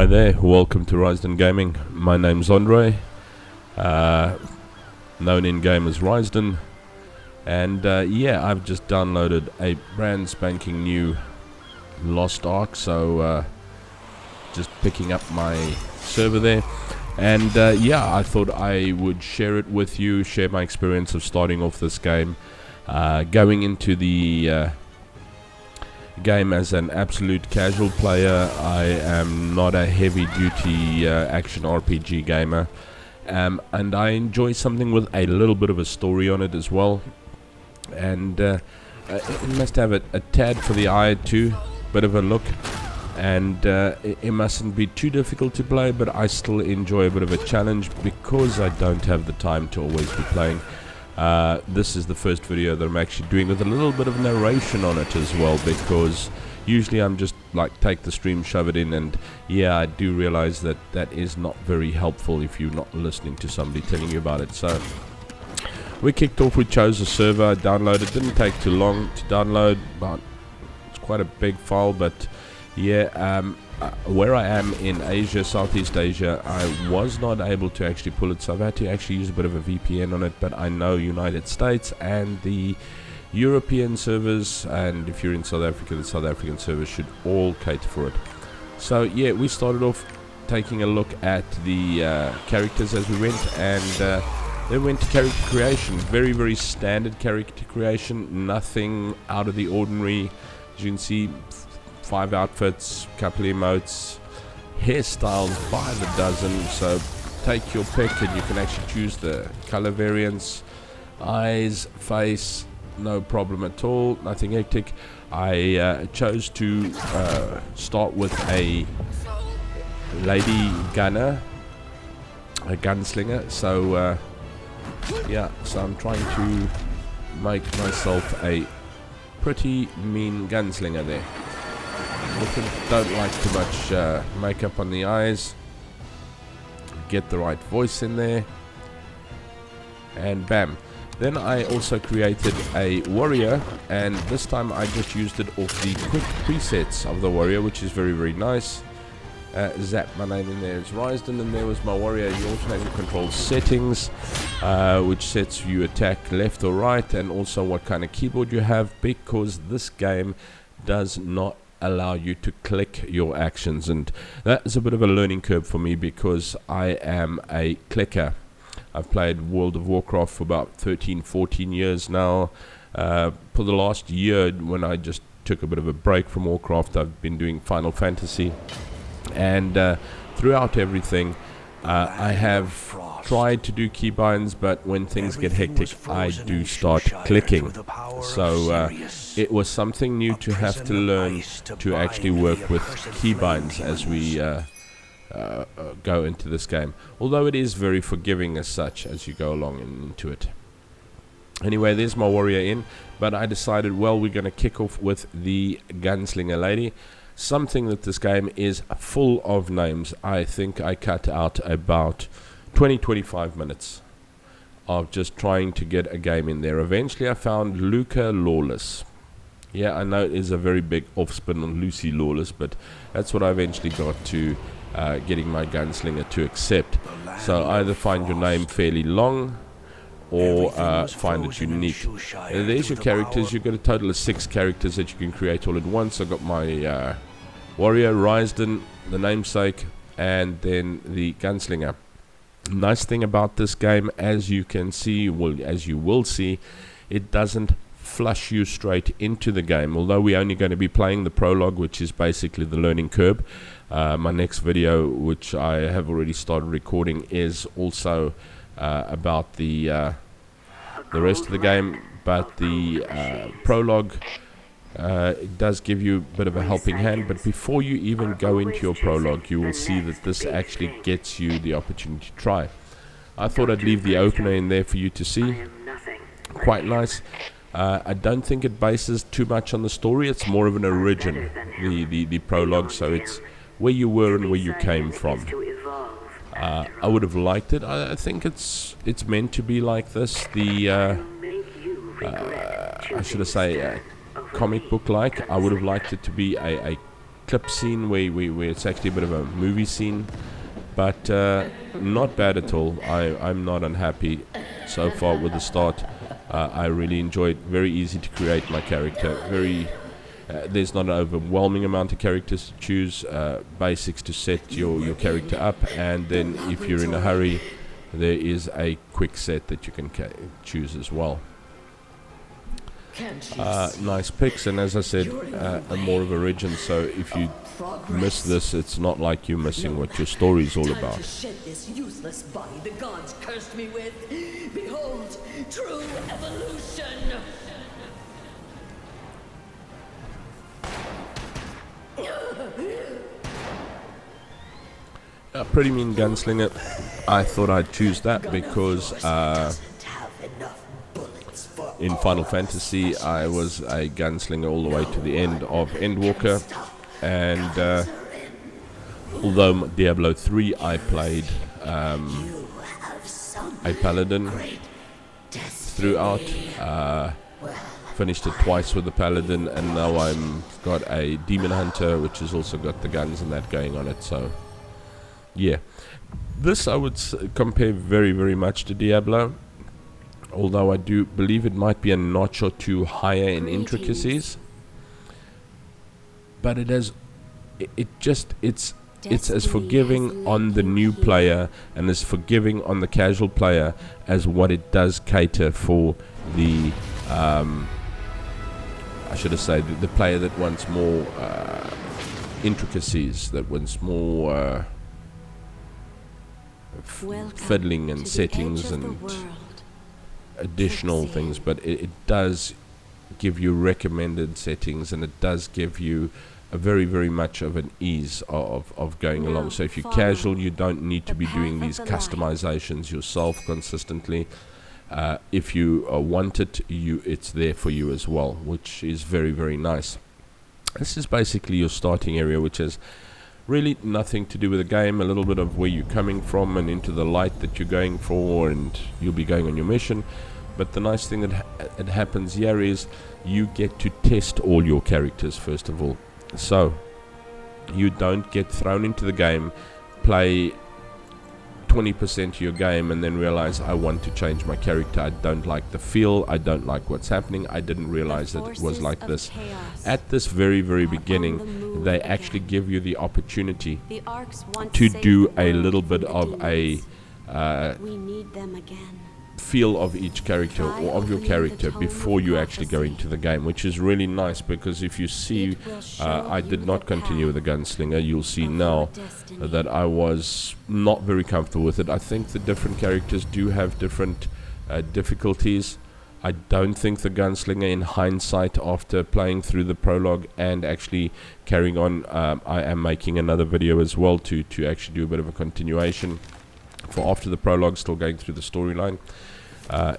Hi there, welcome to Risden Gaming. My name's Andre, known in game as Risden, and yeah, I've just downloaded a brand spanking new Lost Ark, so just picking up my server there, and yeah, I thought I would share it with you, share my experience of starting off this game, going into the game as an absolute casual player. I am not a heavy duty action RPG gamer, and I enjoy something with a little bit of a story on it as well, and it must have a tad for the eye too, bit of a look, and it mustn't be too difficult to play, but I still enjoy a bit of a challenge because I don't have the time to always be playing. This is the first video that I'm actually doing with a little bit of narration on it as well, because usually I'm just like take the stream, shove it in, and yeah, I do realize that that is not very helpful if you're not listening to somebody telling you about it. So we kicked off, we chose a server, downloaded, didn't take too long to download, but it's quite a big file, but yeah, where I am in Asia, Southeast Asia, I was not able to actually pull it, so I've had to actually use a bit of a VPN on it, but I know United States and the European servers, and if you're in South Africa, the South African servers should all cater for it. So yeah, we started off taking a look at the characters as we went, and then went to character creation. Very, very standard character creation, nothing out of the ordinary. As you can see, 5 outfits, couple of emotes, hairstyles by the dozen, so take your pick and you can actually choose the color variants, eyes, face, no problem at all, nothing hectic. I chose to start with a lady gunner, a gunslinger, so yeah, so I'm trying to make myself a pretty mean gunslinger there. Don't like too much makeup on the eyes, get the right voice in there, and bam. Then I also created a warrior, and this time I just used it off the quick presets of the warrior, which is very, very nice. Zap, my name in there is Risden, and there was my warrior. You alternating control settings, which sets you attack left or right, and also what kind of keyboard you have, because this game does not allow you to click your actions, and that is a bit of a learning curve for me because I am a clicker. I've played World of Warcraft for about 13-14 years now. For the last year, when I just took a bit of a break from Warcraft, I've been doing Final Fantasy, and throughout everything I have tried to do keybinds, but when things get hectic I do start clicking. So it was something new to have to learn to actually work with keybinds as we go into this game, although it is very forgiving as such as you go along into it. Anyway, there's my warrior in, but I decided, well, we're going to kick off with the gunslinger lady. Something that this game is full of names. I think I cut out about 20-25 minutes of just trying to get a game in there. Eventually I found Luca Lawless. Yeah, I know it is a very big offspin on Lucy Lawless, but that's what I eventually got to getting my gunslinger to accept. So either find your name fairly long or find it unique. There's your characters. You've got a total of 6 characters that you can create all at once. I got my warrior, Risden, the namesake, and then the gunslinger. Nice thing about this game, as you can see, well, as you will see, it doesn't flush you straight into the game, although we're only going to be playing the prologue, which is basically the learning curve. My next video, which I have already started recording, is also about the rest of the game, but the prologue it does give you a bit of a helping hand. But before you even go into your prologue, you will see that this actually gets you the opportunity to try. I thought I'd leave the opener in there for you to see. Quite nice. I don't think it bases too much on the story. It's more of an origin, the prologue, so it's where you were and where you came from. I would have liked it. I think it's meant to be like this. The I should have say comic book like. I would have liked it to be a clip scene where it's actually a bit of a movie scene, but not bad at all. I'm not unhappy so far with the start. I really enjoyed. Very easy to create my character. There's not an overwhelming amount of characters to choose. Basics to set your character up, and then if you're in a hurry, there is a quick set that you can choose as well. Nice picks, and as I said, a more of a region, so if you miss this, it's not like you're missing what your story is all about. Shed this useless body the gods cursed me with. Behold, true evolution. A pretty mean gunslinger. I thought I'd choose that because in Final Fantasy I was a gunslinger all the way to the end of Endwalker, and although Diablo 3 I played a paladin throughout, finished it twice with the paladin, and now I'm got a demon hunter which has also got the guns and that going on it. So yeah, this I would compare very, very much to Diablo, although I do believe it might be a notch or two higher in intricacies. But it's as forgiving on the new player and as forgiving on the casual player as what it does cater for the I should have said the player that wants more intricacies, that wants more fiddling and settings and additional things. But it does give you recommended settings, and it does give you a very, very much of an ease of going along. So if you're casual, you don't need to be doing these customizations yourself consistently. If you want it, it's there for you as well, which is very, very nice. This is basically your starting area, which is really nothing to do with the game. A little bit of where you're coming from and into the light that you're going for, and you'll be going on your mission. But the nice thing that it happens here is you get to test all your characters first of all. So you don't get thrown into the game, play 20% of your game, and then realize I want to change my character. I don't like the feel. I don't like what's happening. I didn't realize that it was like this. At this very, very beginning, they actually give you the opportunity to do a little bit of a feel of each character or of your character before you actually go into the game, which is really nice, because if you see I did not continue with the gunslinger, you'll see now that I was not very comfortable with it. I think the different characters do have different difficulties. I don't think the gunslinger, in hindsight, after playing through the prologue and actually carrying on, I am making another video as well to actually do a bit of a continuation for after the prologue, still going through the storyline.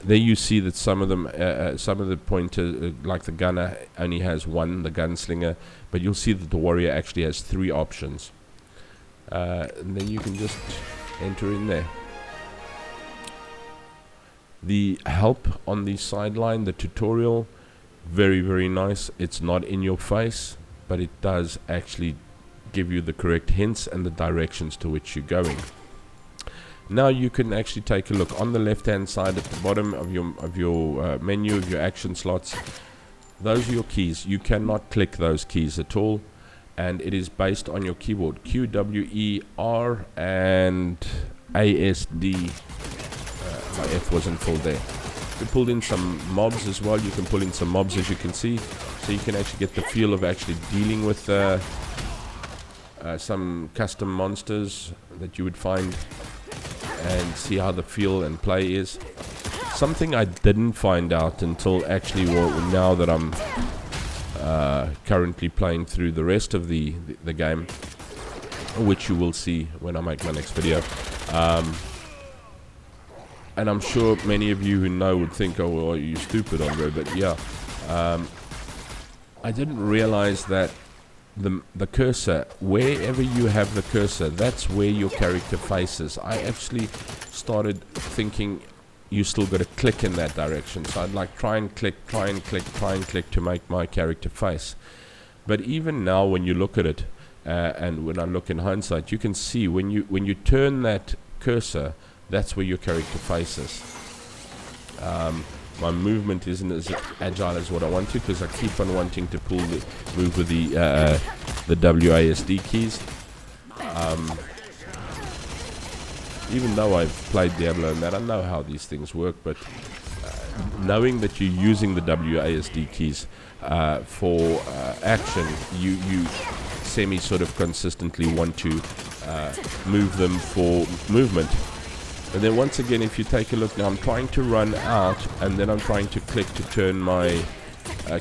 There you see that some of the pointers, like the gunner, only has one, the gunslinger, but you'll see that the warrior actually has 3 options. And then you can just enter in there. The help on the sideline, the tutorial, very, very nice. It's not in your face, but it does actually give you the correct hints and the directions to which you're going. Now you can actually take a look on the left hand side at the bottom of your menu, of your action slots. Those are your keys. You cannot click those keys at all, and it is based on your keyboard. Q, W, E, R and ASD. My F wasn't full there. We pulled in some mobs as well. You can pull in some mobs, as you can see, so you can actually get the feel of actually dealing with some custom monsters that you would find, and see how the feel and play is. Something I didn't find out until actually, well, now that I'm currently playing through the rest of the game, which you will see when I make my next video. And I'm sure many of you who know would think, oh, well, are you stupid, Andre? But yeah, I didn't realize that the cursor, wherever you have the cursor, that's where your character faces. I actually started thinking you still got to click in that direction, so I'd like try and click to make my character face. But even now when you look at it, and when I look in hindsight, you can see when you turn that cursor, that's where your character faces. My movement isn't as agile as what I want to, because I keep on wanting to move with the WASD keys. Even though I've played Diablo and that, I know how these things work, but knowing that you're using the WASD keys for action, you semi sort of consistently want to move them for movement. And then once again, if you take a look now, I'm trying to run out, and then I'm trying to click to turn my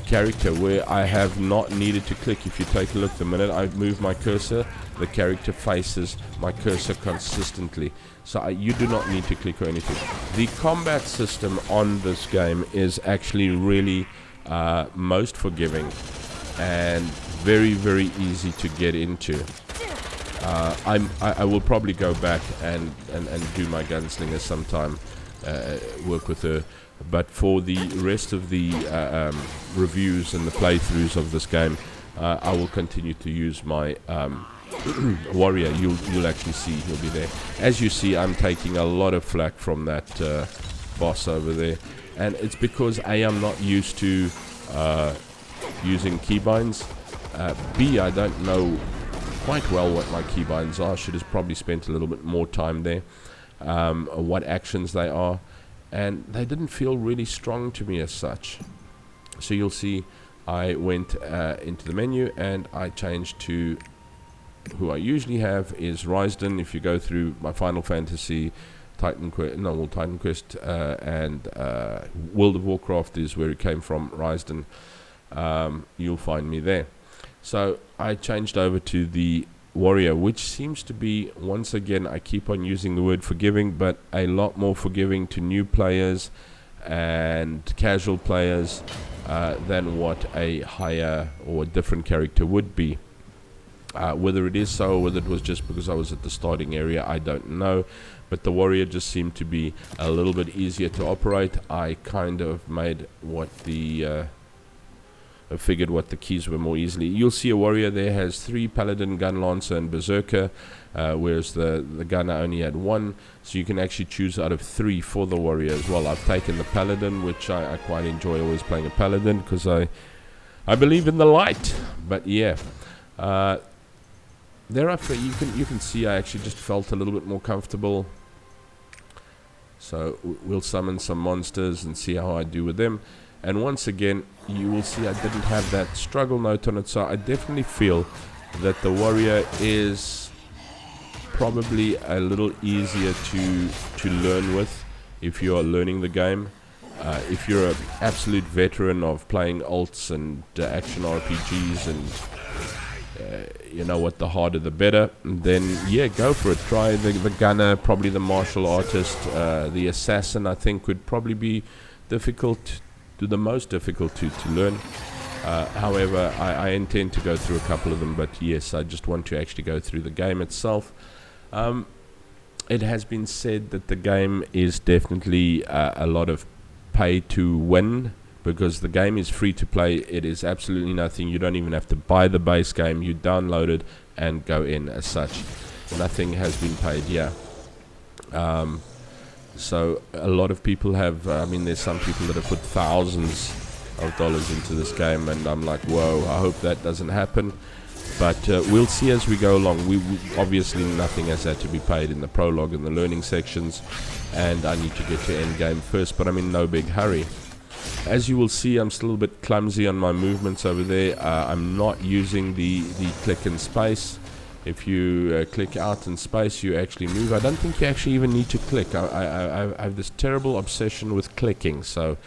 character where I have not needed to click. If you take a look, the minute I move my cursor, the character faces my cursor consistently. So you do not need to click or anything. The combat system on this game is actually really most forgiving and very, very easy to get into. I will probably go back and do my gunslinger sometime, work with her. But for the rest of the reviews and the playthroughs of this game, I will continue to use my warrior. You'll actually see he'll be there. As you see, I'm taking a lot of flack from that boss over there, and it's because A, I'm not used to using keybinds. B, I don't know quite well what my keybinds are. Should have probably spent a little bit more time there. What actions they are, and they didn't feel really strong to me as such. So you'll see I went into the menu and I changed to who I usually have is Rysden. If you go through my Final Fantasy, Titan Quest and World of Warcraft is where it came from, Rysden. You'll find me there. So I changed over to the warrior, which seems to be, once again, I keep on using the word forgiving, but a lot more forgiving to new players and casual players than what a higher or different character would be. Whether it is so or whether it was just because I was at the starting area, I don't know. But the warrior just seemed to be a little bit easier to operate. I kind of made what the... I figured what the keys were more easily. You'll see a warrior there has 3 Paladin, Gun Lancer, and Berserker, whereas the gunner only had 1. So you can actually choose out of 3 for the warrior as well. I've taken the Paladin, which I quite enjoy always playing a Paladin, because I believe in the light. But yeah, thereafter you can see I actually just felt a little bit more comfortable. So we'll summon some monsters and see how I do with them. And once again, you will see I didn't have that struggle note on it, so I definitely feel that the warrior is probably a little easier to learn with if you are learning the game. If you're an absolute veteran of playing alts and action RPGs and you know what, the harder the better, then yeah, go for it. Try the gunner, probably the martial artist, the assassin I think would probably be the most difficult to learn. However, I intend to go through a couple of them, but yes, I just want to actually go through the game itself. It has been said that the game is definitely a lot of pay to win, because the game is free to play. It is absolutely nothing. You don't even have to buy the base game. You download it and go in as such. Nothing has been paid, yeah. So a lot of people have, there's some people that have put thousands of dollars into this game, and I'm like, whoa, I hope that doesn't happen. But we'll see as we go along. We obviously, nothing has had to be paid in the prologue and the learning sections, and I need to get to end game first, but I'm in no big hurry. As you will see, I'm still a bit clumsy on my movements over there. I'm not using the click and space. If you click out in space, you actually move. I don't think you actually even need to click. I have this terrible obsession with clicking. So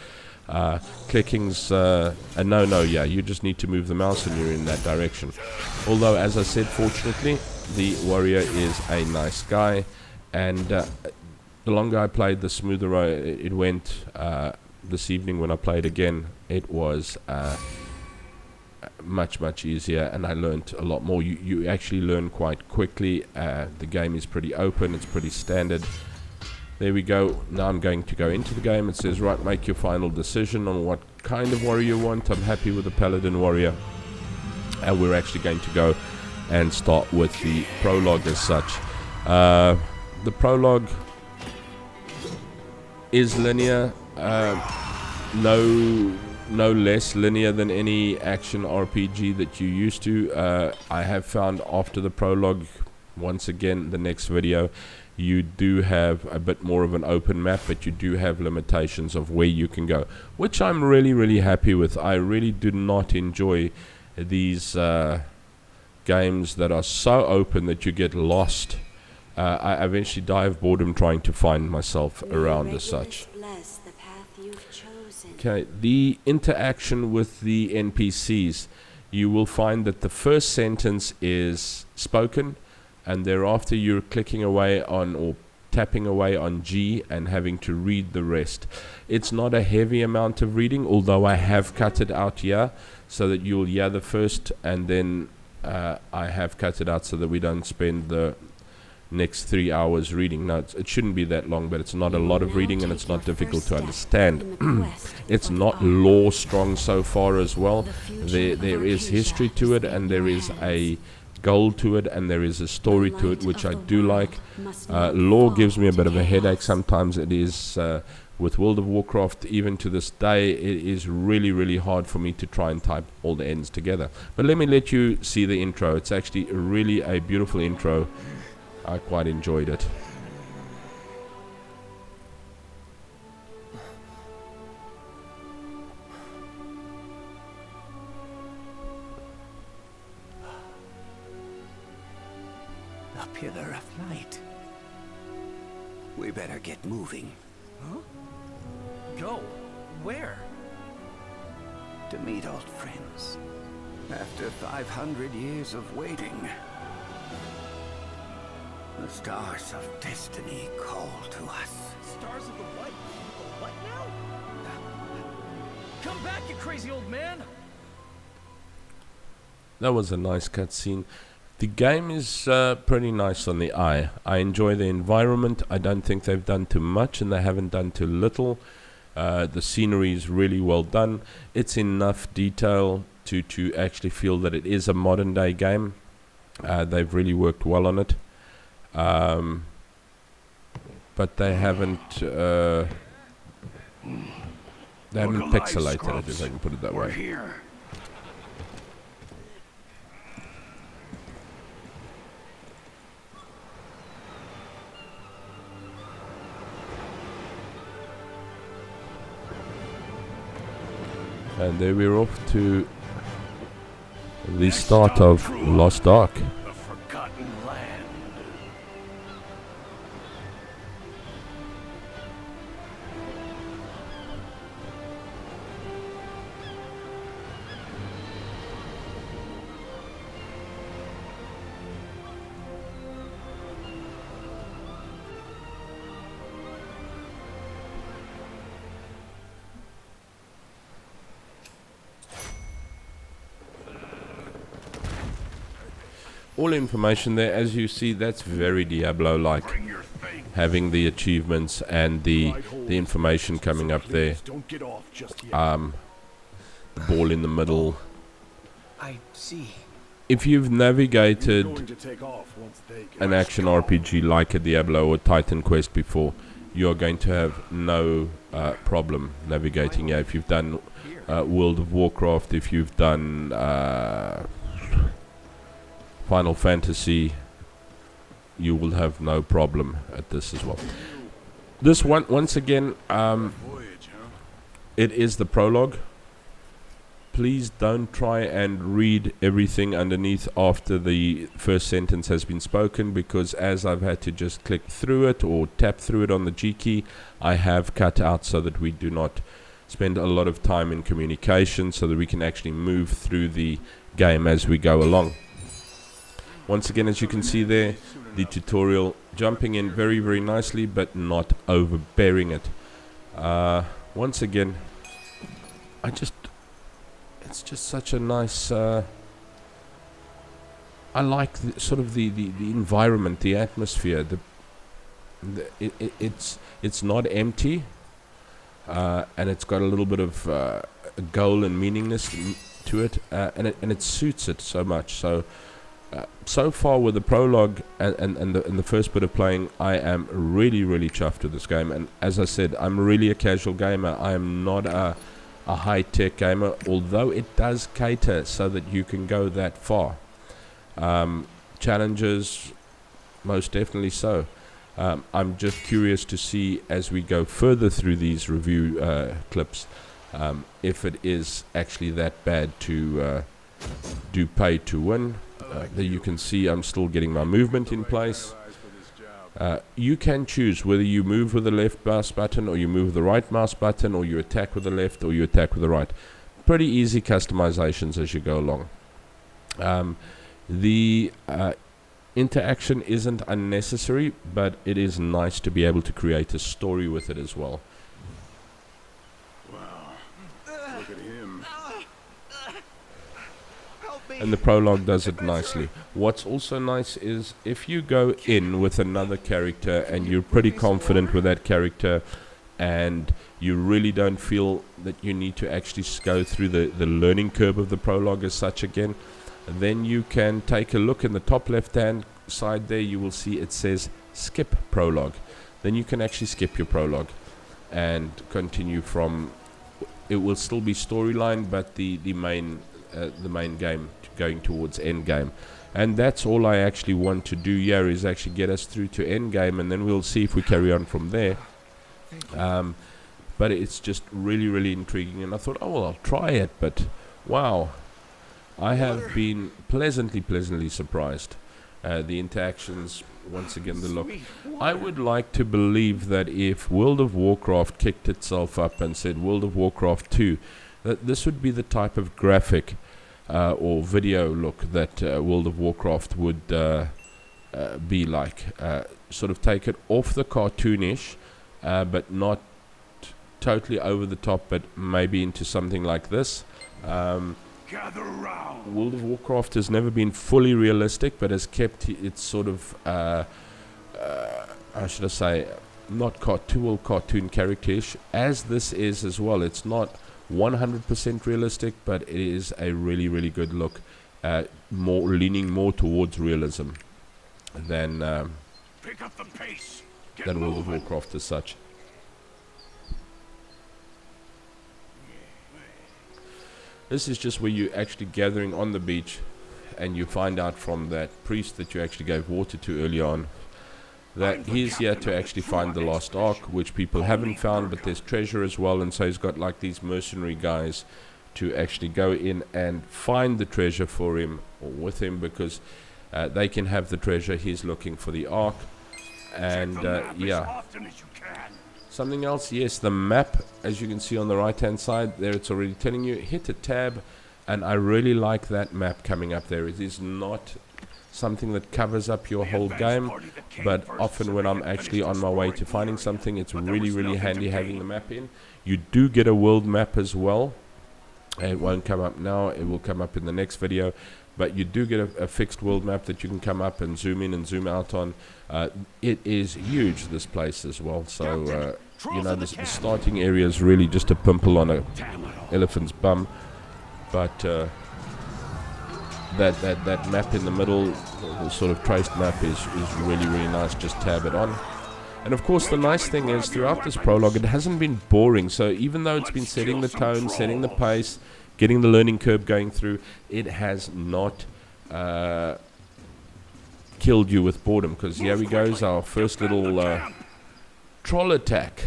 clicking's a no-no. Yeah, you just need to move the mouse and you're in that direction. Although, as I said, fortunately, the warrior is a nice guy. And the longer I played, the smoother it went. This evening when I played again, it was... much easier, and I learned a lot more. You actually learn quite quickly. The game is pretty open, it's pretty standard. There we go. Now I'm going to go into the game. It says, right, make your final decision on what kind of warrior you want. I'm happy with the Paladin warrior, and we're actually going to go and start with the prologue as such. The prologue is linear, no less linear than any action RPG that you used to. I have found after the prologue, once again, the next video, you do have a bit more of an open map, but you do have limitations of where you can go, which I'm really happy with. I really do not enjoy these games that are so open that you get lost. I eventually die of boredom trying to find myself around as such. Okay, the interaction with the NPCs, you will find that the first sentence is spoken, and thereafter you're clicking away on or tapping away on G and having to read the rest. It's not a heavy amount of reading, although I have cut it out here so that you'll hear the first, and then I have cut it out so that we don't spend the next 3 hours reading. Now, it shouldn't be that long, but it's not a lot of reading, and it's not difficult to understand. It's not lore strong so far as well. There is history to it, and there is a goal to it, and there is a story to it, which I do like. Lore gives me a bit of a headache sometimes. It is with World of Warcraft, even to this day, it is really hard for me to try and type all the ends together. But let me let you see the intro. It's actually really a beautiful intro. I quite enjoyed it. A pillar of light. We better get moving. Huh? Go? Where? To meet old friends. After 500 years of waiting, the stars of destiny call to us. Stars of the what? The what now? Come back, you crazy old man! That was a nice cutscene. The game is pretty nice on the eye. I enjoy the environment. I don't think they've done too much, and they haven't done too little. The scenery is really well done. It's enough detail to actually feel that it is a modern day game. They've really worked well on it. But they haven't pixelated it, if I can put it that way. Here. And there we're off to the start of Lost Ark. The forgotten land. All information there, as you see, that's very Diablo-like, having the achievements and the information coming up there. The ball in the middle. I see. If you've navigated an action RPG like a Diablo or Titan Quest before, you're going to have no problem navigating. If you've done World of Warcraft, if you've done Final Fantasy, you will have no problem at this as well. This one, once again, it is the prologue. Please don't try and read everything underneath after the first sentence has been spoken, because as I've had to just click through it or tap through it on the G key, I have cut out so that we do not spend a lot of time in communication, so that we can actually move through the game as we go along. Once again, as you can see there, the tutorial jumping in very nicely, but not overbearing it. Once again, it's just such a nice, I like sort of the environment, the atmosphere. It's not empty, and it's got a little bit of a goal and meaningness to it, and it suits it so much. So So far with the prologue and the first bit of playing, I am really chuffed with this game. And as I said, I'm really a casual gamer. I am not a high-tech gamer, although it does cater so that you can go that far. Challenges, most definitely so. I'm just curious to see as we go further through these review clips if it is actually that bad to do pay to win. There you can see I'm still getting my movement in place. You can choose whether you move with the left mouse button or you move with the right mouse button, or you attack with the left or you attack with the right. Pretty easy customizations as you go along. The interaction isn't unnecessary, but it is nice to be able to create a story with it as well. Look at him. And the prologue does it nicely. What's also nice is if you go in with another character and you're pretty confident with that character, and you really don't feel that you need to actually go through the learning curve of the prologue as such again, then you can take a look in the top left hand side there. You will see it says skip prologue. Then you can actually skip your prologue and continue from, it will still be storyline, but the main game going towards end game. And that's all I actually want to do here, is actually get us through to end game, and then we'll see if we carry on from there. But it's just really intriguing, and I thought, oh well, I'll try it. But wow, I have been pleasantly surprised. The interactions, once again, the look. I would like to believe that if World of Warcraft kicked itself up and said World of Warcraft 2, that this would be the type of graphic or video look that World of Warcraft would be like. Sort of take it off the cartoonish, but not totally over the top, but maybe into something like this. Gather round. World of Warcraft has never been fully realistic, but has kept its sort of, how should I say, not cartoon character-ish, as this is as well. It's not 100% realistic, but it is a really good look, leaning more towards realism than Pick up the pace. Get than World of moving. Warcraft as such. This is just where you're actually gathering on the beach, and you find out from that priest that you actually gave water to early on that he's here to actually find the Lost Ark, which people haven't found, but there's treasure as well. And so he's got like these mercenary guys to actually go in and find the treasure for him or with him, because they can have the treasure. He's looking for the Ark. And yeah, something else, yes, the map, as you can see on the right hand side there, it's already telling you hit a tab, and I really like that map coming up there. It is not something that covers up your whole game, but often when I'm actually on my way to finding something, it's really handy having the map in. You do get a world map as well. It won't come up now, it will come up in the next video, but you do get a fixed world map that you can come up and zoom in and zoom out on. It is huge, this place as well. So you know, the starting area is really just a pimple on a elephant's bum, but that map in the middle, the sort of traced map, is really nice. Just tab it on. And of course, the nice thing is, throughout this prologue, it hasn't been boring. So even though it's been setting the tone, setting the pace, getting the learning curve going through, it has not killed you with boredom. Because here we goes, our first little troll attack.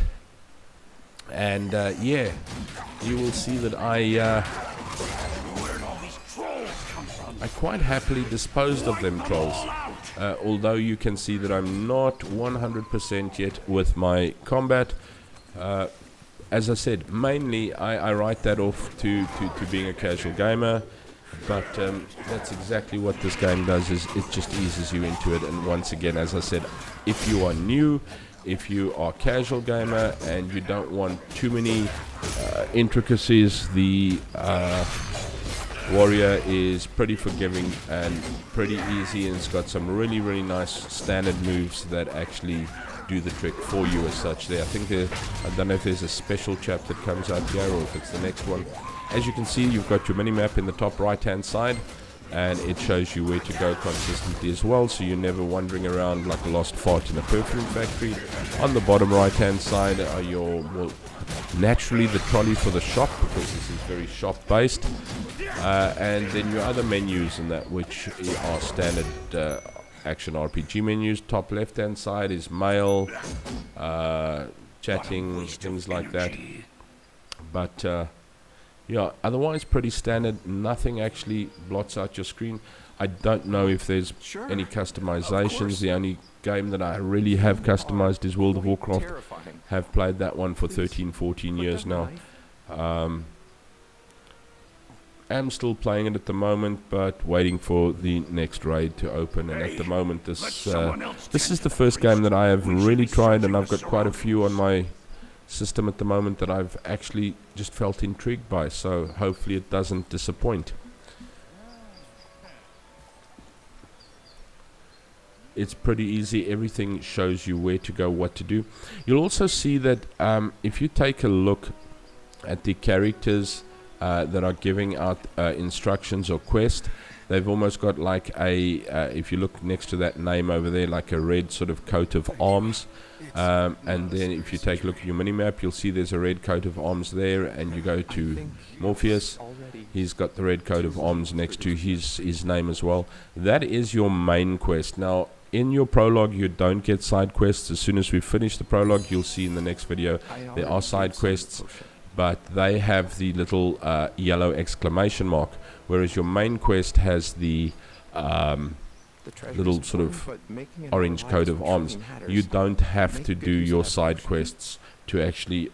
And yeah, you will see that I quite happily disposed of them trolls. Although you can see that I'm not 100% yet with my combat. As I said, mainly I write that off to being a casual gamer, but that's exactly what this game does, is it just eases you into it. And once again, as I said, if you are new, if you are a casual gamer and you don't want too many intricacies, the Warrior is pretty forgiving and pretty easy, and it's got some really nice standard moves that actually do the trick for you as such. There, I think I don't know if there's a special chap that comes out here or if it's the next one. As you can see, you've got your mini map in the top right hand side. and it shows you where to go consistently as well, so you're never wandering around like a lost fart in a perfume factory. On the bottom right hand side are your, well, naturally the trolley for the shop, because this is very shop based, and then your other menus and that, which are standard action RPG menus. Top left hand side is mail, chatting, things like that, but yeah, otherwise pretty standard. Nothing actually blots out your screen. I don't know if there's any customizations. The only game that I really have customized is World of Warcraft. Have played that one for 13-14 years now. Am still playing it at the moment, but waiting for the next raid to open. And at the moment, this is the first game that I have really tried, and I've got quite a few on my system at the moment that I've actually just felt intrigued by, so hopefully it doesn't disappoint. It's pretty easy. Everything shows you where to go, what to do. You'll also see that if you take a look at the characters that are giving out instructions or quest, they've almost got like a if you look next to that name over there, like a red sort of coat of arms. And then if you take a look at your mini-map, you'll see there's a red coat of arms there, and you go to Morpheus, he's got the red coat of arms next to his name as well. That is your main quest. Now, in your prologue, you don't get side quests. As soon as we finish the prologue, you'll see in the next video, there are side quests, but they have the little yellow exclamation mark, whereas your main quest has the little sort of orange coat of arms. You don't have to do your side quests to actually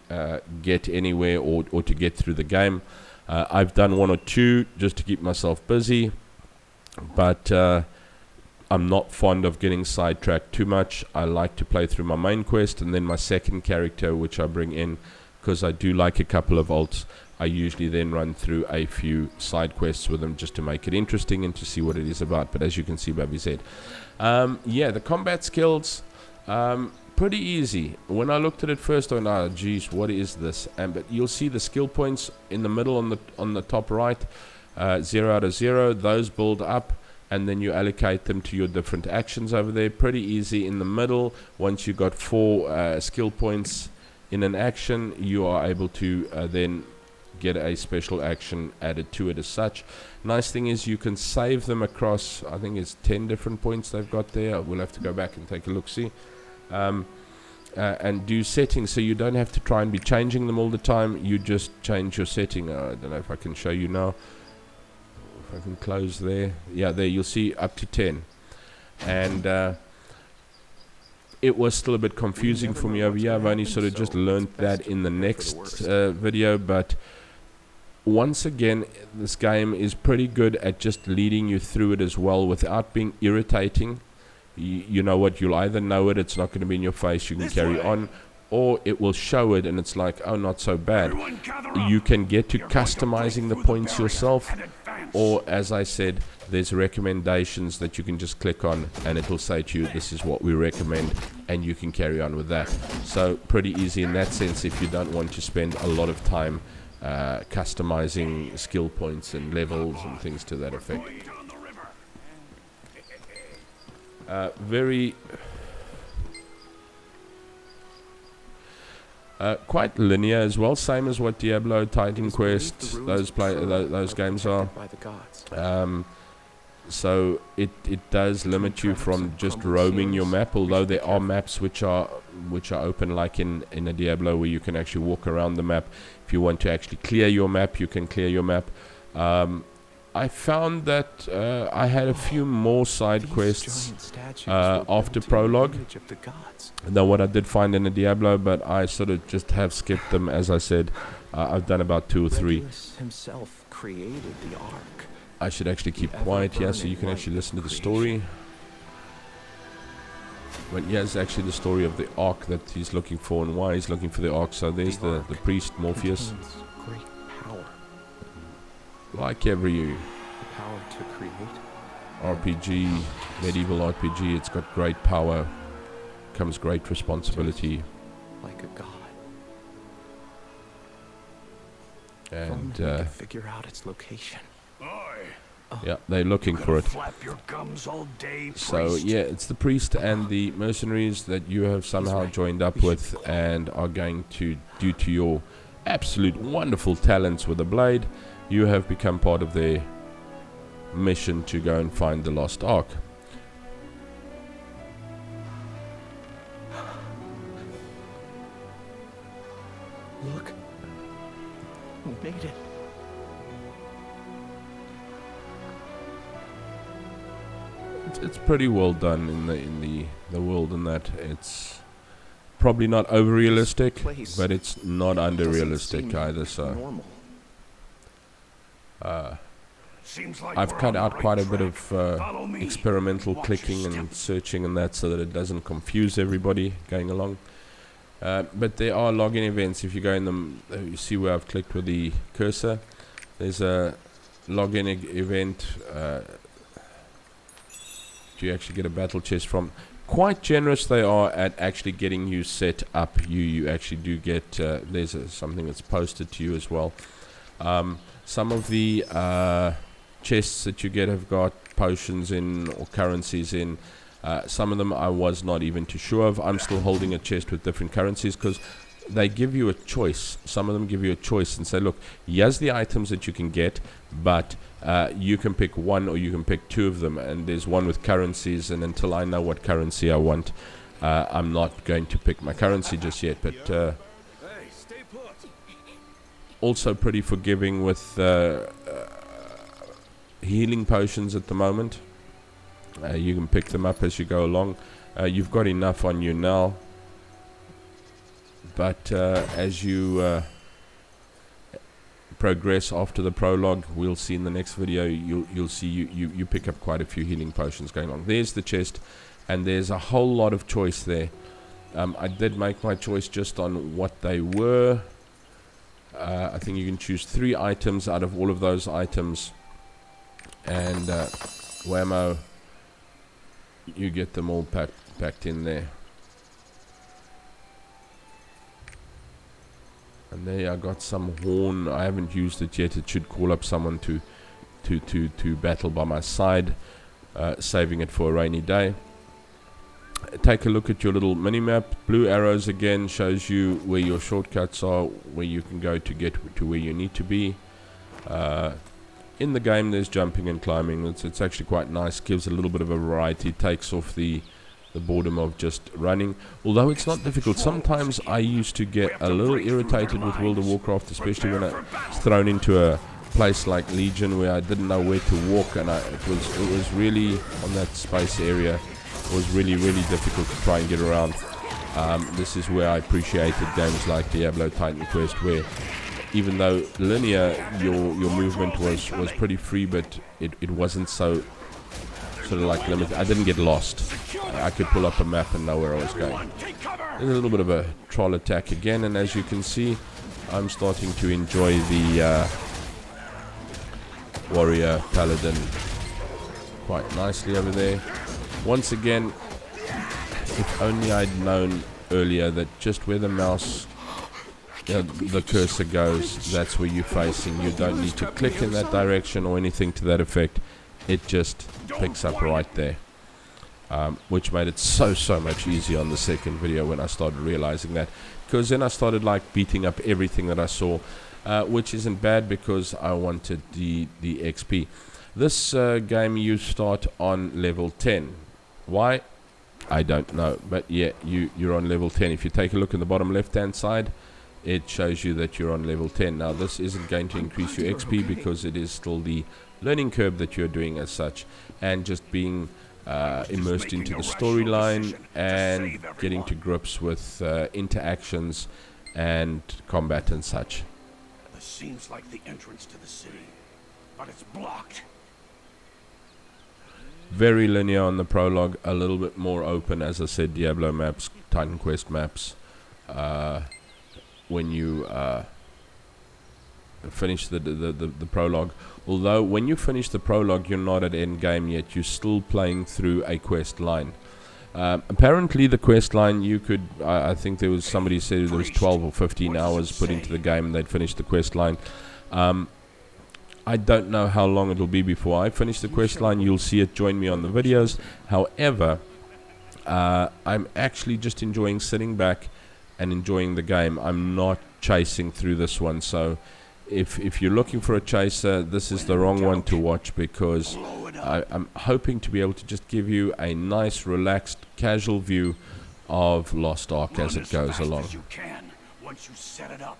get anywhere or to get through the game. I've done one or two just to keep myself busy, but I'm not fond of getting sidetracked too much. I like to play through my main quest and then my second character, which I bring in because I do like a couple of alts. I usually then run through a few side quests with them just to make it interesting and to see what it is about. But as you can see by VZ, yeah, the combat skills, pretty easy. When I looked at it first, I went, oh geez, what is this? But you'll see the skill points in the middle on the top right, 0 out of 0. Those build up, and then you allocate them to your different actions over there. Pretty easy. In the middle, once you've got 4 skill points in an action, you are able to then get a special action added to it as such. Nice thing is you can save them across, I think it's 10 different points they've got there. We'll have to go back and take a look, see, and do settings, so you don't have to try and be changing them all the time. You just change your setting. I don't know if I can show you now, if I can close there. Yeah, there you'll see up to 10, and it was still a bit confusing for me over here. I've only sort of just learned that in the next video, but once again, this game is pretty good at just leading you through it as well without being irritating. You know what, you'll either know it, it's not going to be in your face, you can carry on, or it will show it and it's like, oh, not so bad. You can get to customizing the points yourself, or as I said, there's recommendations that you can just click on and it'll say to you, this is what we recommend, and you can carry on with that. So pretty easy in that sense if you don't want to spend a lot of time customizing skill points and levels and things to that effect. Very quite linear as well, same as what Diablo, Titan Quest, those games are. So it does limit you from just roaming your map, although there are maps which are open, like in a Diablo, where you can actually walk around the map. If you want to actually clear your map, you can clear your map. I found that I had a few more side quests after Prologue than what I did find in a Diablo, but I sort of just have skipped them. As I said, I've done about 2 or 3. Himself created the Ark. I should actually keep quiet here so you can actually listen to the story. But here's actually the story of the Ark that he's looking for and why he's looking for the Ark. So there's the priest Morpheus. Great power. Like every The power to create. RPG, medieval RPG, it's got great power, comes great responsibility. Like a god. And If only we could figure out its location. Yeah, they're looking for it. Flap your gums all day, So priest. yeah, it's the priest and the mercenaries that you have somehow joined up with and are going to, due to your absolute wonderful talents with the blade, you have become part of their mission to go and find the Lost Ark. Look. We made it. It's pretty well done in the world, in that it's probably not over realistic, but it's not under realistic either. So Seems like I've we're cut on the out right quite a bit track. of Follow me. experimental Watch your clicking and step. searching and that, so that it doesn't confuse everybody going along. But there are login events. If you go in them, you see where I've clicked with the cursor. There's a login event. You actually get a battle chest from. Quite generous they are at actually getting you set up. You actually do get there's something that's posted to you as well. Some of the chests that you get have got potions in or currencies in. Some of them I was not even too sure of. I'm still holding a chest with different currencies because they give you a choice. Some of them give you a choice and say, look, here's the items that you can get, but you can pick one or you can pick two of them. And there's one with currencies, and until I know what currency I want, I'm not going to pick my currency just yet. But also pretty forgiving with healing potions at the moment. You can pick them up as you go along. You've got enough on you now, but as you progress after the prologue, we'll see in the next video, you'll see you pick up quite a few healing potions going on. There's the chest, and there's a whole lot of choice there. I did make my choice just on what they were. I think you can choose 3 items out of all of those items, and whammo, you get them all packed in there. And there I got some horn. I haven't used it yet. It should call up someone to battle by my side, saving it for a rainy day. Take a look at your little mini-map. Blue arrows again shows you where your shortcuts are, where you can go to get to where you need to be. In the game there's jumping and climbing. It's actually quite nice, gives a little bit of a variety, takes off the boredom of just running, although it's not difficult. Sometimes I used to get a little irritated with World of Warcraft, especially when I was thrown into a place like Legion where I didn't know where to walk, and it was really, on that space area, it was really difficult to try and get around. This is where I appreciated games like Diablo, Titan Quest, where even though linear, your movement was pretty free, but it wasn't so sort of like limited. I didn't get lost. I could pull up a map and know where I was going. There's a little bit of a troll attack again, and as you can see, I'm starting to enjoy the warrior paladin quite nicely over there. Once again, if only I'd known earlier that just where the mouse, the cursor goes, that's where you're facing. You don't need to click in that direction or anything to that effect. It just picks up right there, which made it so much easier on the second video when I started realizing that, because then I started like beating up everything that I saw, which isn't bad because I wanted the XP. This game you start on level 10. Why? I don't know, but yeah, you're on level 10. If you take a look in the bottom left hand side, it shows you that you're on level 10. Now this isn't going to increase your XP because it is still the learning curve that you're doing as such, and just being immersed into the storyline and getting to grips with interactions and combat and such. This seems like the entrance to the city, but it's blocked. Very linear on the prologue, a little bit more open, as I said, Diablo maps, Titan Quest maps. When you finish the prologue, although when you finish the prologue you're not at end game yet, you're still playing through a quest line. Apparently the quest line you could, I think there was somebody said there was 12 or 15 hours put into the game and they'd finished the quest line. I don't know how long it'll be before I finish the quest line. You'll see it. Join me on the videos. However, I'm actually just enjoying sitting back and enjoying the game. I'm not chasing through this one. So if you're looking for a chaser, this is the wrong one to watch, because I'm hoping to be able to just give you a nice, relaxed, casual view of Lost Ark as it goes along. As you can once you set it up.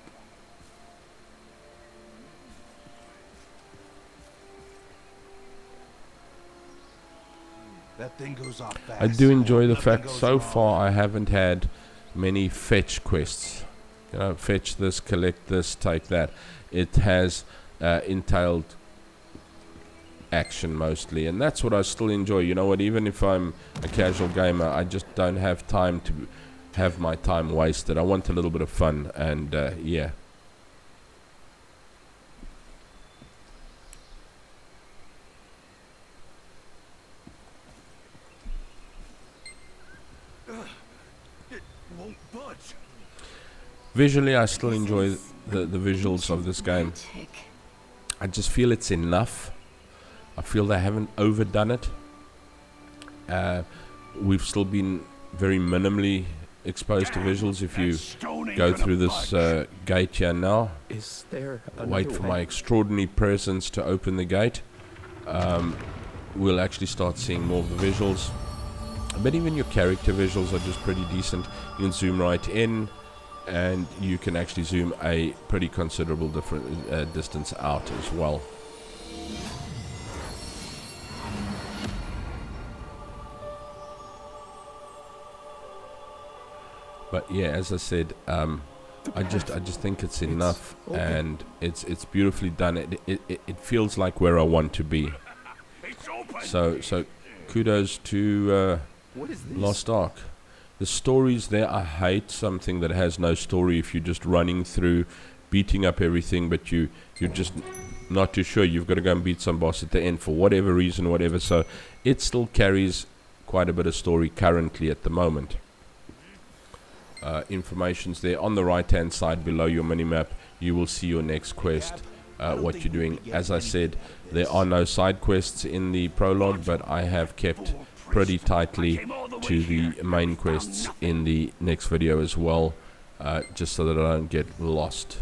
That thing goes off fast. I do enjoy the fact so far I haven't had many fetch quests. You know, fetch this, collect this, take that. It has entailed action mostly, and that's what I still enjoy. You know what, even if I'm a casual gamer, I just don't have time to have my time wasted. I want a little bit of fun, and yeah. It won't budge. Visually, I still enjoy the visuals of this game. I just feel it's enough. I feel they haven't overdone it. We've still been very minimally exposed to visuals. If you go through this gate here now, Is there wait for my extraordinary presence to open the gate, we'll actually start seeing more of the visuals. But even your character visuals are just pretty decent. You can zoom right in, and you can actually zoom a pretty considerable different distance out as well. But yeah, as I said, I just think it's enough, and it's beautifully done. It feels like where I want to be. So kudos to What is this? Lost Ark. The stories there, I hate something that has no story. If you're just running through, beating up everything, but you're just not too sure. You've got to go and beat some boss at the end for whatever reason, whatever. So it still carries quite a bit of story currently at the moment. Information's there on the right hand side below your minimap. You will see your next quest, what you're doing. As I said, there are no side quests in the prologue, but I have kept pretty tightly to the main quests in the next video as well, just so that I don't get lost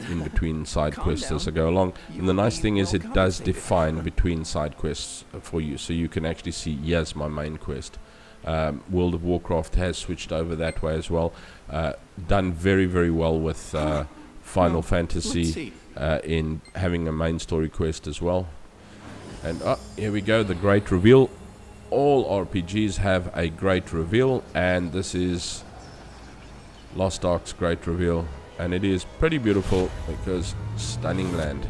in between side quests as I go along. And the nice thing is it does define between side quests for you, so you can actually see, yes, my main quest. World of Warcraft has switched over that way as well. Done very, very well with Final Fantasy in having a main story quest as well. And here we go, the great reveal. All RPGs have a great reveal, and this is Lost Ark's great reveal, and it is pretty beautiful because stunning land.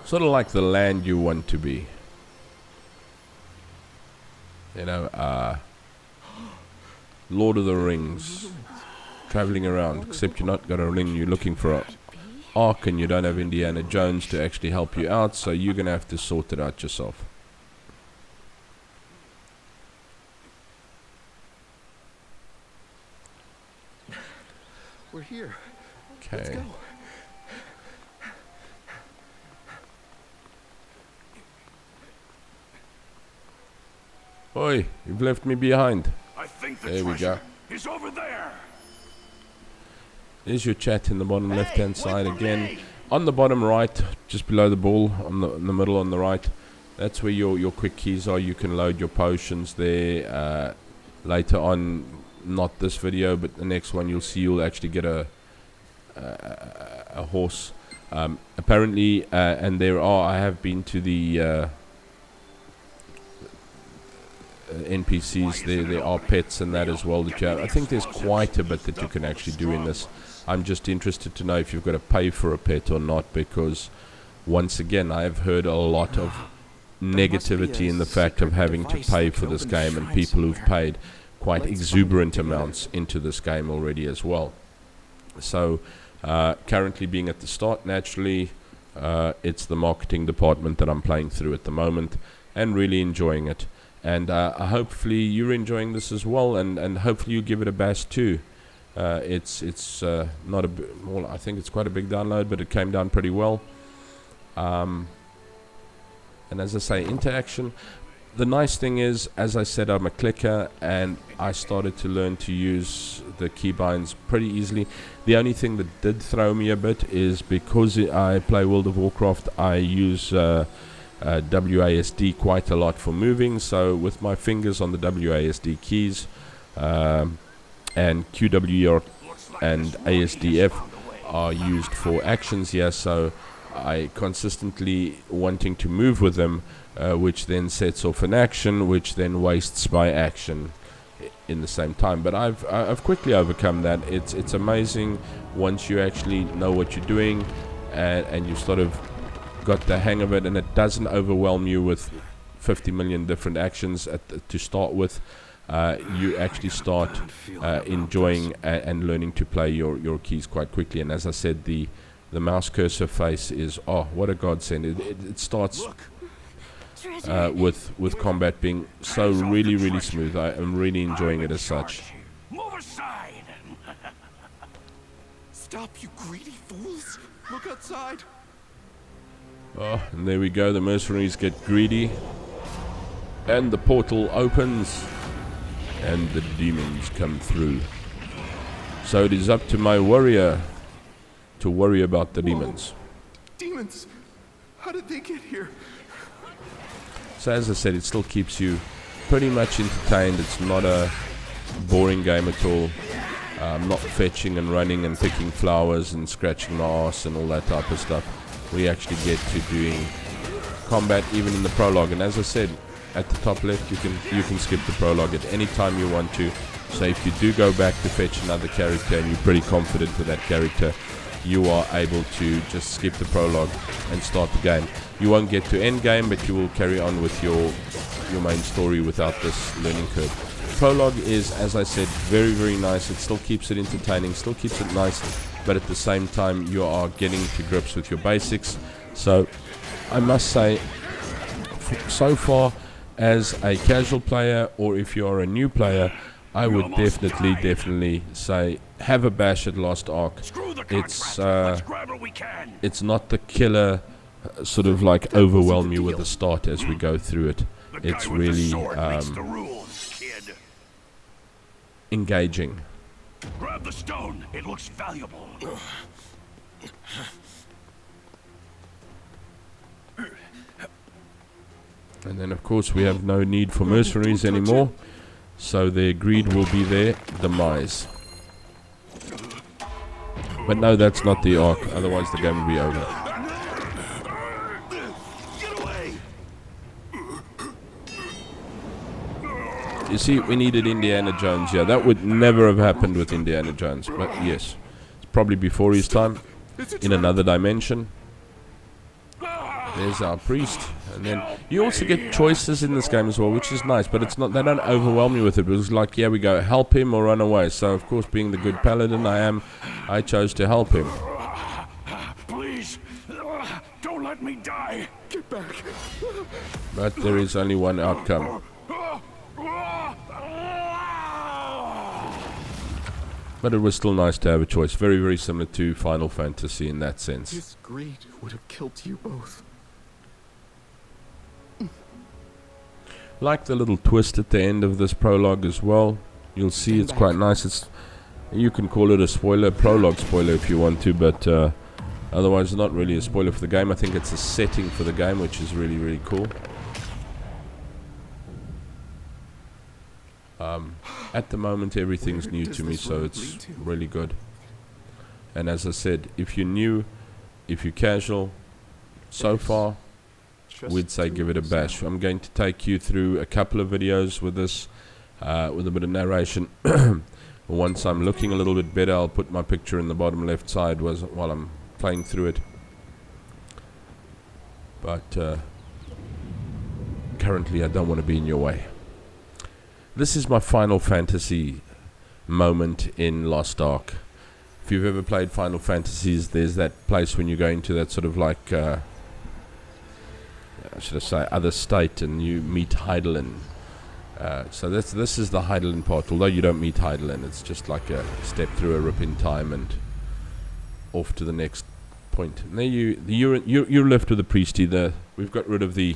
Sort of like the land you want to be. You know, Lord of the Rings. Traveling around, except you're not got a ring, you're looking for a Ark, and you don't have Indiana Jones to actually help you out, so you're going to have to sort it out yourself. We're here. Okay. Let's go. Oi, you've left me behind. I think the There we go. treasure is over there. There's your chat in the bottom left hand side again. On the bottom right, just below the ball, in the middle on the right, that's where your quick keys are. You can load your potions there. Later on, not this video, but the next one, you'll see you'll actually get a horse. Apparently, and I have been to the NPCs, there are pets and that as well that you have. I think there's quite a bit that you can actually do in this. I'm just interested to know if you've got to pay for a pet or not, because once again I've heard a lot of negativity in the fact of having to pay for this game, and people who've paid quite exuberant amounts into this game already as well. So currently being at the start, naturally it's the marketing department that I'm playing through at the moment and really enjoying it. And hopefully you're enjoying this as well, and hopefully you give it a bash too. It's not well, I think it's quite a big download, but it came down pretty well. And as I say, interaction. The nice thing is, as I said, I'm a clicker, and I started to learn to use the keybinds pretty easily. The only thing that did throw me a bit is because I play World of Warcraft, I use WASD quite a lot for moving. So with my fingers on the WASD keys and QWER and ASDF are used for actions here, so I consistently wanting to move with them, which then sets off an action, which then wastes my action in the same time. But I've quickly overcome that. It's amazing once you actually know what you're doing, and you sort of got the hang of it, and it doesn't overwhelm you with 50 million different actions to start with. You actually start enjoying and learning to play your keys quite quickly. And as I said, the mouse cursor face is, oh, what a godsend. It starts with combat being so really smooth. I am really enjoying it as such. Move aside. Stop, you greedy fools! Look outside! Oh, and there we go. The mercenaries get greedy, and the portal opens, and the demons come through. So it is up to my warrior to worry about the demons. Demons! How did they get here? So as I said, it still keeps you pretty much entertained. It's not a boring game at all. Not fetching and running and picking flowers and scratching the arse and all that type of stuff. We actually get to doing combat even in the prologue. And as I said, at the top left, you can skip the prologue at any time you want to. So if you do go back to fetch another character and you're pretty confident with that character, you are able to just skip the prologue and start the game. You won't get to end game, but you will carry on with your main story without this learning curve. Prologue is, as I said, very nice. It still keeps it entertaining, still keeps it nice, but at the same time you are getting to grips with your basics. So I must say, so far, as a casual player, or if you are a new player, I would definitely say have a bash at Lost Ark. It's not the killer sort of like overwhelm you with the start as we go through it. It's really engaging. Grab the stone. It looks valuable. And then of course we have no need for mercenaries anymore, so their greed will be their demise. But no, that's not the Ark, otherwise the game will be over. Get away. You see, we needed Indiana Jones here. That would never have happened with Indiana Jones, but yes, it's probably before his time, in another dimension. There's our priest, and then you also get choices in this game as well, which is nice, but it's not, they don't overwhelm you with it. It was like, yeah, we go help him or run away. So of course, being the good paladin I chose to help him. Please, don't let me die. Get back! But there is only one outcome. But it was still nice to have a choice. Very similar to Final Fantasy in that sense. His greed would have killed you both. Like the little twist at the end of this prologue as well. You'll see it's quite nice. You can call it a prologue spoiler if you want to, but otherwise it's not really a spoiler for the game. I think it's a setting for the game, which is really cool. At the moment everything's new to me, so it's really good. And as I said, if you're new, if you're casual, so far we'd say give it a bash. I'm going to take you through a couple of videos with this, with a bit of narration. Once I'm looking a little bit better, I'll put my picture in the bottom left side while I'm playing through it. But currently I don't want to be in your way. This is my Final Fantasy moment in Lost Ark. If you've ever played Final Fantasies, there's that place when you go into that sort of like, should I say, other state, and you meet Heidelin. So this is the Heidelin part, although you don't meet Heidelin. It's just like a step through a rip in time and off to the next point. And there you're left with the priesty. We've got rid of the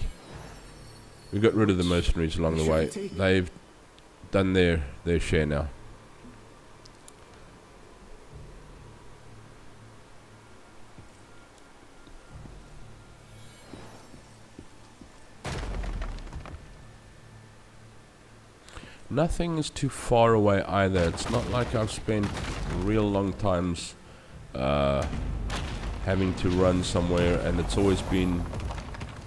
mercenaries along the way. They've done their share now. Nothing is too far away either. It's not like I've spent real long times having to run somewhere, and it's always been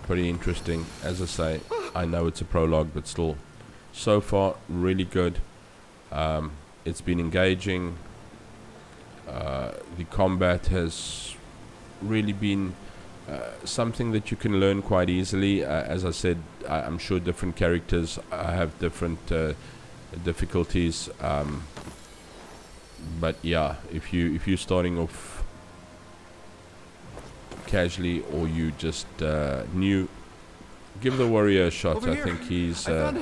pretty interesting. As I say, I know it's a prologue, but still, so far, really good. It's been engaging. The combat has really been something that you can learn quite easily. As I said, I'm sure different characters have different difficulties, but yeah, if you're starting off casually or you just new, give the warrior a shot. I think he's a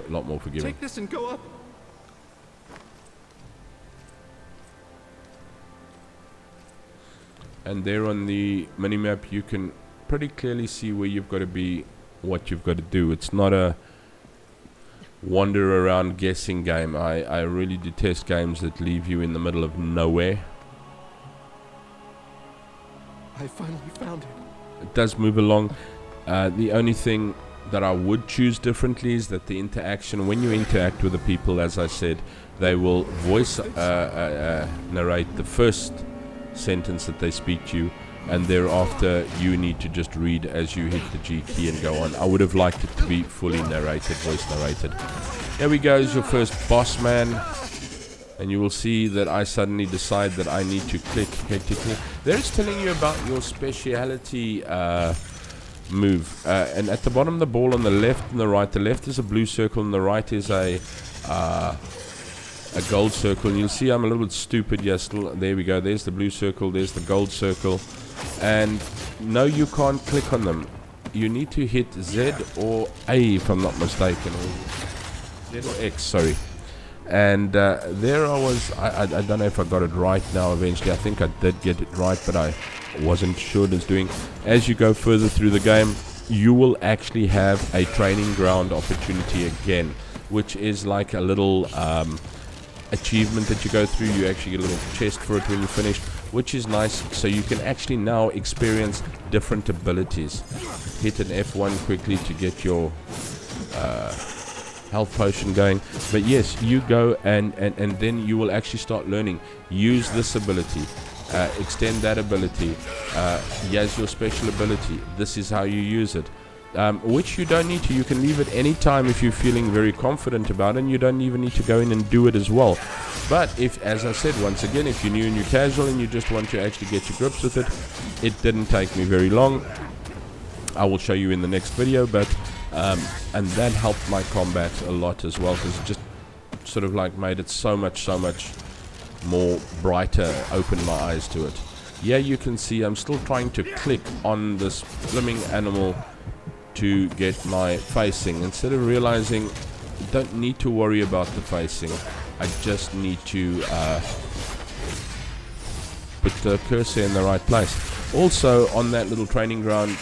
lot more forgiving. Take this and go up. And there on the minimap you can pretty clearly see where you've got to be, what you've got to do. It's not a wander around guessing game. I really detest games that leave you in the middle of nowhere. I finally found it. It does move along. The only thing that I would choose differently is that the interaction, when you interact with the people, as I said, they will voice narrate the first sentence that they speak to you, and thereafter you need to just read as you hit the G key and go on. I would have liked it to be fully narrated, voice narrated. There we go, is your first boss man, and you will see that I suddenly decide that I need to click hectically. There it's telling you about your speciality move, and at the bottom of the ball on the left and the right, the left is a blue circle and the right is a gold circle, and you'll see I'm a little bit stupid. Yes, there we go, there's the blue circle, there's the gold circle, and no, you can't click on them. You need to hit Z or A, if I'm not mistaken, or Z or X, sorry. And there I was. I don't know if I got it right now. Eventually I think I did get it right, but I wasn't sure what it's doing. As you go further through the game, you will actually have a training ground opportunity again, which is like a little achievement that you go through. You actually get a little chest for it when you finish, which is nice, so you can actually now experience different abilities. Hit an F1 quickly to get your health potion going, but yes, you go and then you will actually start learning. Use this ability, extend that ability, here's your special ability, this is how you use it. Which you don't need to. You can leave it any time if you're feeling very confident about it, and you don't even need to go in and do it as well. But if, as I said, once again, if you're new and you're casual and you just want to actually get your grips with it, it didn't take me very long. I will show you in the next video, but and that helped my combat a lot as well, because it just sort of like made it so much more brighter, opened my eyes to it. Yeah, you can see I'm still trying to click on this blooming animal to get my facing, instead of realizing I don't need to worry about the facing. I just need to put the cursor in the right place. Also, on that little training ground,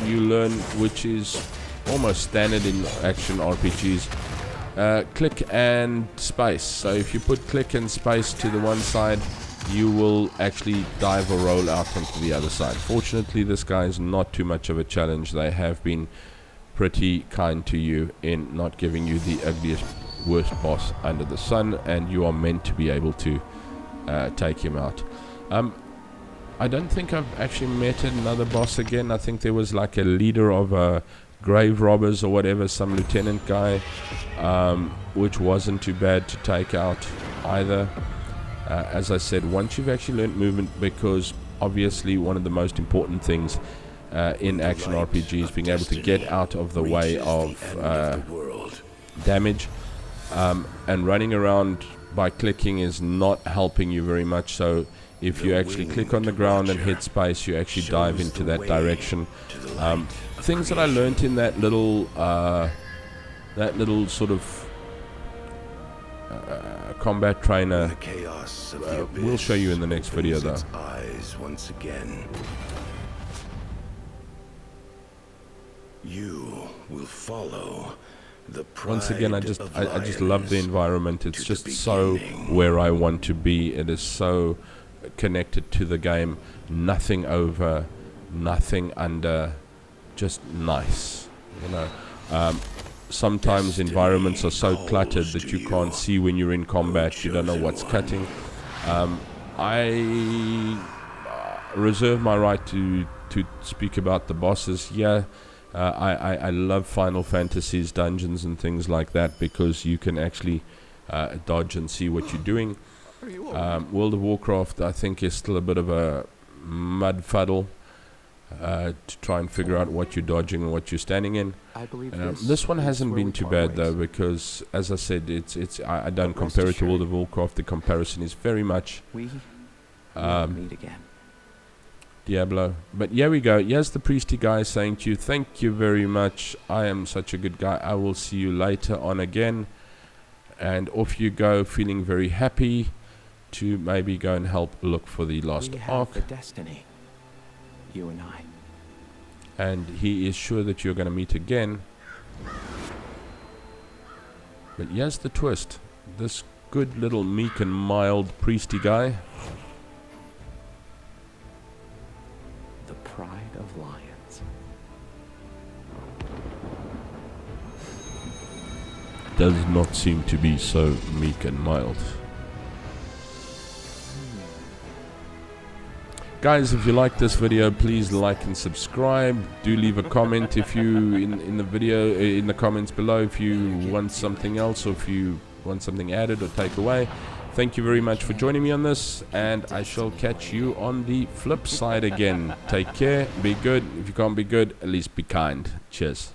you learn, which is almost standard in action RPGs, click and space. So if you put click and space to the one side, you will actually dive or roll out onto the other side. Fortunately, this guy is not too much of a challenge. They have been pretty kind to you in not giving you the ugliest, worst boss under the sun, and you are meant to be able to take him out. I don't think I've actually met another boss again. I think there was like a leader of grave robbers or whatever, some lieutenant guy, which wasn't too bad to take out either. As I said, once you've actually learned movement, because obviously one of the most important things in action RPGs, being able to get out of the way of damage, and running around by clicking is not helping you very much. So if you actually click on the ground and hit space, you actually dive into that direction. Things that I learned in that little sort of combat trainer. The chaos of the abyss We'll show you in the next video, opens though. its eyes once again. You will follow the pride Once again, I just love the lions environment. It's to just the so beginning. where I want to be. It is so connected to the game. Nothing over, nothing under, just nice. You know, sometimes Destiny environments are so cluttered calls that to you can't you, see when you're in combat. You don't know chosen what's one. cutting. I reserve my right to speak about the bosses. Yeah, I love Final Fantasy's dungeons and things like that because you can actually dodge and see what you're doing. Are you all World of Warcraft, I think, is still a bit of a mudfuddle to try and figure out what you're dodging and what you're standing in. I believe This one is hasn't where been we too part bad though, ways. because as I said, I don't But rest compare it to World assured, of Warcraft. The comparison is very much We will um, meet again. Diablo. But here we go. Here's the priesty guy saying to you, thank you very much. I am such a good guy. I will see you later on again. And off you go, feeling very happy to maybe go and help look for the Lost We have Ark. the destiny. You and I. And he is sure that you're going to meet again. But here's the twist. This good little meek and mild priesty guy The pride of lions. does not seem to be so meek and mild. Guys, if you like this video, please like and subscribe. Do leave a comment if you in the video in the comments below if you want something else or if you want something added or take away. Thank you very much for joining me on this, and I shall catch you on the flip side again. Take care, be good. If you can't be good, at least be kind. Cheers.